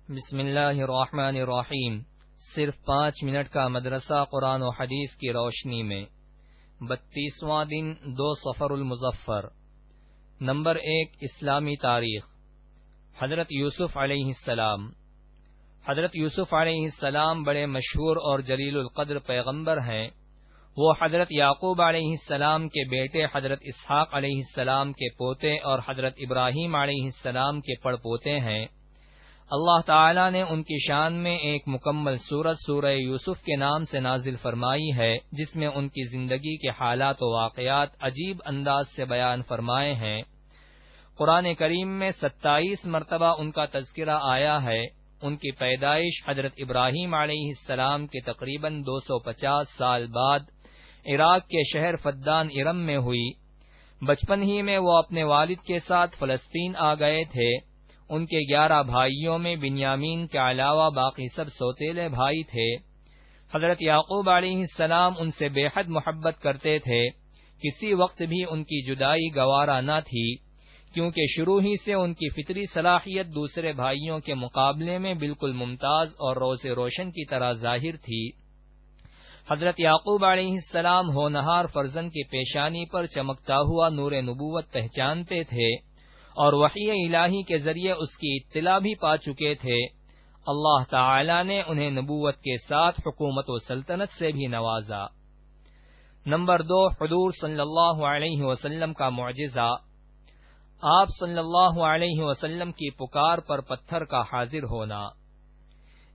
بسم اللہ الرحمن الرحیم۔ صرف 5 منٹ کا مدرسہ قرآن و حدیث کی روشنی میں 32واں دن 2 صفر المظفر۔ نمبر 1 اسلامی تاریخ۔ حضرت یوسف علیہ السلام۔ حضرت یوسف علیہ السلام بڑے مشہور اور جلیل القدر پیغمبر ہیں۔ وہ حضرت یعقوب علیہ السلام کے بیٹے حضرت اسحاق علیہ السلام کے پوتے اور حضرت ابراہیم علیہ السلام کے پڑپوتے ہیں۔ اللہ تعالیٰ نے ان کی شان میں ایک مکمل سورت سورہ یوسف کے نام سے نازل فرمائی ہے، جس میں ان کی زندگی کے حالات و واقعات عجیب انداز سے بیان فرمائے ہیں۔ قرآن کریم میں 27 مرتبہ ان کا تذکرہ آیا ہے۔ ان کی پیدائش حضرت ابراہیم علیہ السلام کے تقریباً 250 سال بعد عراق کے شہر فدان ارم میں ہوئی۔ بچپن ہی میں وہ اپنے والد کے ساتھ فلسطین آ گئے تھے۔ ان کے 11 بھائیوں میں بنیامین کے علاوہ باقی سب سوتیلے بھائی تھے۔ حضرت یعقوب علیہ السلام ان سے بے حد محبت کرتے تھے۔ کسی وقت بھی ان کی جدائی گوارا نہ تھی، کیونکہ شروع ہی سے ان کی فطری صلاحیت دوسرے بھائیوں کے مقابلے میں بالکل ممتاز اور روز روشن کی طرح ظاہر تھی۔ حضرت یعقوب علیہ السلام ہونہار فرزند کی پیشانی پر چمکتا ہوا نور نبوت پہچانتے تھے اور وحی الہی کے ذریعے اس کی اطلاع بھی پا چکے تھے۔ اللہ تعالی نے انہیں نبوت کے ساتھ حکومت و سلطنت سے بھی نوازا۔ نمبر 2 حضور صلی اللہ علیہ وسلم کا معجزہ۔ آپ صلی اللہ علیہ وسلم کی پکار پر پتھر کا حاضر ہونا۔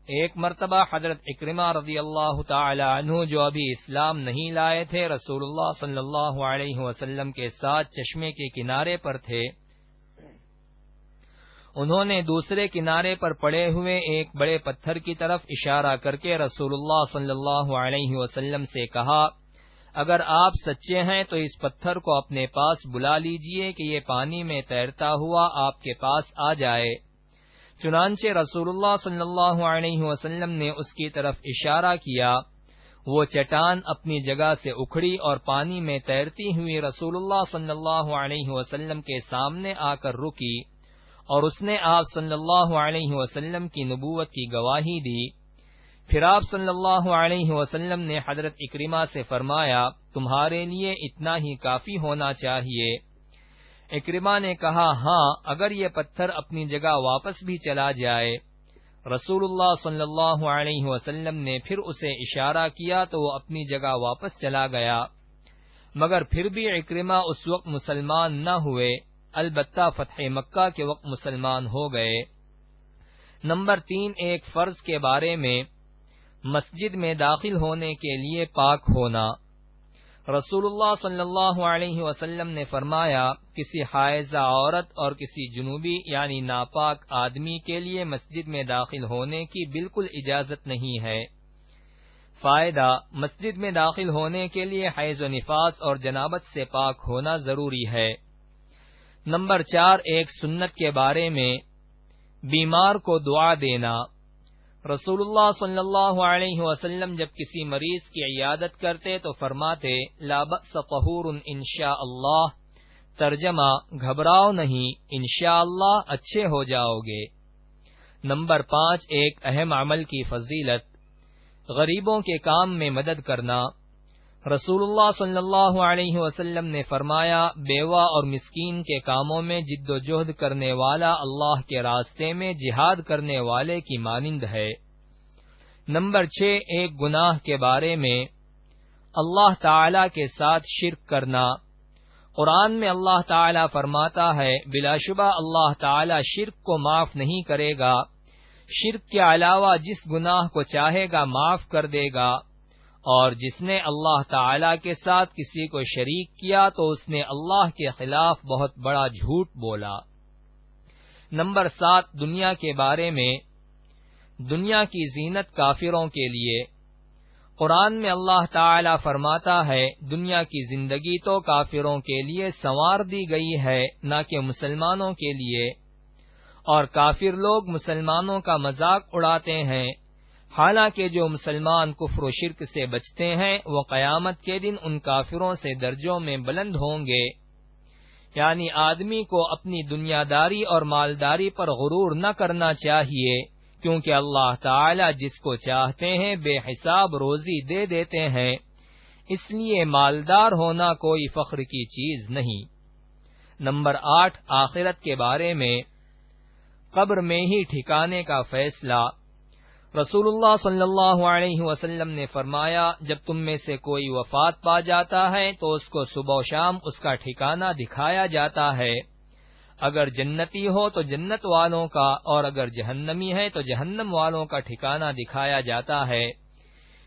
ایک مرتبہ حضرت اکرمہ رضی اللہ تعالی عنہ، جو ابھی اسلام نہیں لائے تھے، رسول اللہ صلی اللہ علیہ وسلم کے ساتھ چشمے کے کنارے پر تھے۔ انہوں نے دوسرے کنارے پر پڑے ہوئے ایک بڑے پتھر کی طرف اشارہ کر کے رسول اللہ صلی اللہ علیہ وسلم سے کہا، اگر آپ سچے ہیں تو اس پتھر کو اپنے پاس بلا لیجئے کہ یہ پانی میں تیرتا ہوا آپ کے پاس آ جائے۔ چنانچہ رسول اللہ صلی اللہ علیہ وسلم نے اس کی طرف اشارہ کیا۔ وہ چٹان اپنی جگہ سے اکھڑی اور پانی میں تیرتی ہوئی رسول اللہ صلی اللہ علیہ وسلم کے سامنے آ کر رکی، اور اس نے آپ صلی اللہ علیہ وسلم کی نبوت کی گواہی دی۔ پھر آپ صلی اللہ علیہ وسلم نے حضرت اکرمہ سے فرمایا، تمہارے لیے اتنا ہی کافی ہونا چاہیے۔ اکرمہ نے کہا، ہاں، اگر یہ پتھر اپنی جگہ واپس بھی چلا جائے۔ رسول اللہ صلی اللہ علیہ وسلم نے پھر اسے اشارہ کیا تو وہ اپنی جگہ واپس چلا گیا، مگر پھر بھی اکرمہ اس وقت مسلمان نہ ہوئے، البتہ فتح مکہ کے وقت مسلمان ہو گئے۔ نمبر 3 ایک فرض کے بارے میں، مسجد میں داخل ہونے کے لیے پاک ہونا۔ رسول اللہ صلی اللہ علیہ وسلم نے فرمایا، کسی حائضہ عورت اور کسی جنوبی یعنی ناپاک آدمی کے لیے مسجد میں داخل ہونے کی بالکل اجازت نہیں ہے۔ فائدہ، مسجد میں داخل ہونے کے لیے حیض و نفاس اور جنابت سے پاک ہونا ضروری ہے۔ نمبر 4 ایک سنت کے بارے میں، بیمار کو دعا دینا۔ رسول اللہ صلی اللہ علیہ وسلم جب کسی مریض کی عیادت کرتے تو فرماتے، لا بأس طہور انشاء اللہ، ترجمہ، گھبراؤ نہیں، انشاءاللہ اچھے ہو جاؤ گے۔ نمبر 5 ایک اہم عمل کی فضیلت، غریبوں کے کام میں مدد کرنا۔ رسول اللہ صلی اللہ علیہ وسلم نے فرمایا، بیوہ اور مسکین کے کاموں میں جد و جہد کرنے والا اللہ کے راستے میں جہاد کرنے والے کی مانند ہے۔ نمبر 6 ایک گناہ کے بارے میں، اللہ تعالی کے ساتھ شرک کرنا۔ قرآن میں اللہ تعالی فرماتا ہے، بلا شبہ اللہ تعالی شرک کو معاف نہیں کرے گا، شرک کے علاوہ جس گناہ کو چاہے گا معاف کر دے گا، اور جس نے اللہ تعالی کے ساتھ کسی کو شریک کیا تو اس نے اللہ کے خلاف بہت بڑا جھوٹ بولا۔ نمبر 7 دنیا کے بارے میں، دنیا کی زینت کافروں کے لیے۔ قرآن میں اللہ تعالی فرماتا ہے، دنیا کی زندگی تو کافروں کے لیے سنوار دی گئی ہے، نہ کہ مسلمانوں کے لیے، اور کافر لوگ مسلمانوں کا مذاق اڑاتے ہیں، حالانکہ جو مسلمان کفر و شرک سے بچتے ہیں وہ قیامت کے دن ان کافروں سے درجوں میں بلند ہوں گے۔ یعنی آدمی کو اپنی دنیا داری اور مالداری پر غرور نہ کرنا چاہیے، کیونکہ اللہ تعالی جس کو چاہتے ہیں بے حساب روزی دے دیتے ہیں، اس لیے مالدار ہونا کوئی فخر کی چیز نہیں۔ نمبر 8، آخرت کے بارے میں، قبر میں ہی ٹھکانے کا فیصلہ۔ رسول اللہ صلی اللہ علیہ وسلم نے فرمایا، جب تم میں سے کوئی وفات پا جاتا ہے تو اس کو صبح و شام اس کا ٹھکانہ دکھایا جاتا ہے، اگر جنتی ہو تو جنت والوں کا، اور اگر جہنمی ہے تو جہنم والوں کا ٹھکانہ دکھایا جاتا ہے۔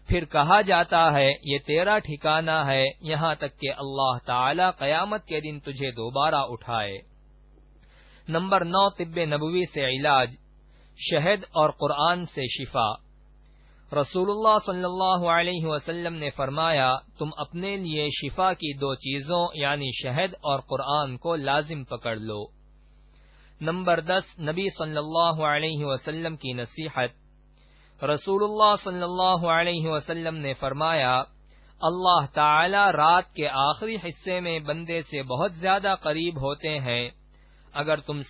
پھر کہا جاتا ہے یہ تیرا ٹھکانہ ہے، یہاں تک کہ اللہ تعالی قیامت کے دن تجھے دوبارہ اٹھائے۔ نمبر 9، طب نبوی سے علاج، شہد اور قرآن سے شفا۔ رسول اللہ صلی اللہ علیہ وسلم نے فرمایا، تم اپنے لیے شفا کی 2 چیزوں یعنی شہد اور قرآن کو لازم پکڑ لو۔ نمبر 10، نبی صلی اللہ علیہ وسلم کی نصیحت۔ رسول اللہ صلی اللہ علیہ وسلم نے فرمایا، اللہ تعالی رات کے آخری حصے میں بندے سے بہت زیادہ قریب ہوتے ہیں، اگر تم